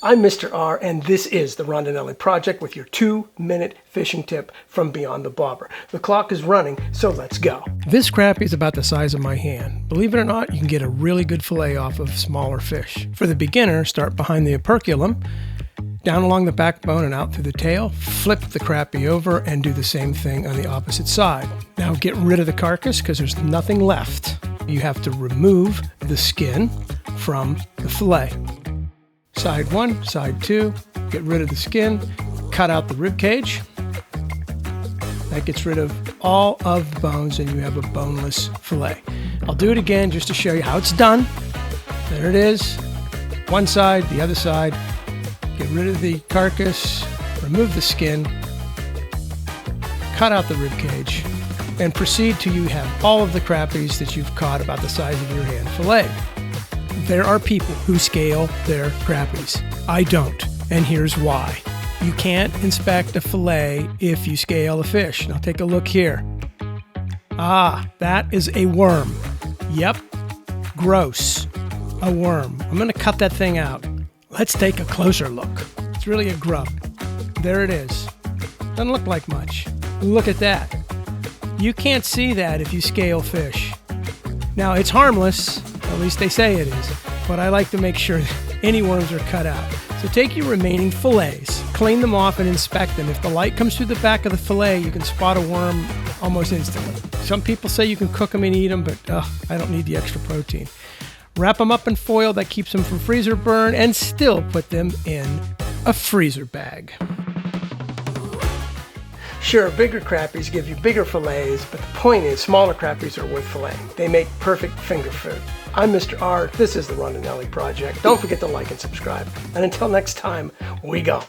I'm Mr. R, and this is the Rondinelli Project with your 2-minute fishing tip from Beyond the Bobber. The clock is running, so let's go. This crappie is about the size of my hand. Believe it or not, you can get a really good fillet off of smaller fish. For the beginner, start behind the operculum, down along the backbone and out through the tail, flip the crappie over and do the same thing on the opposite side. Now get rid of the carcass because there's nothing left. You have to remove the skin from the fillet. Side 1, side 2, get rid of the skin, cut out the rib cage. That gets rid of all of the bones and you have a boneless fillet. I'll do it again just to show you how it's done. There it is. One side, the other side. Get rid of the carcass, remove the skin, cut out the rib cage, and proceed till you have all of the crappies that you've caught about the size of your hand filleted. There are people who scale their crappies. I don't, and here's why. You can't inspect a fillet if you scale a fish. Now take a look here. Ah, that is a worm. Yep, gross, a worm. I'm gonna cut that thing out. Let's take a closer look. It's really a grub. There it is. Doesn't look like much. Look at that. You can't see that if you scale fish. Now it's harmless, at least they say it is, but I like to make sure any worms are cut out. So take your remaining fillets, clean them off and inspect them. If the light comes through the back of the fillet, you can spot a worm almost instantly. Some people say you can cook them and eat them, but I don't need the extra protein. Wrap them up in foil that keeps them from freezer burn and still put them in a freezer bag. Sure, bigger crappies give you bigger fillets, but the point is smaller crappies are worth filleting. They make perfect finger food. I'm Mr. R. This is the Rondinelli Project. Don't forget to like and subscribe. And until next time, we go.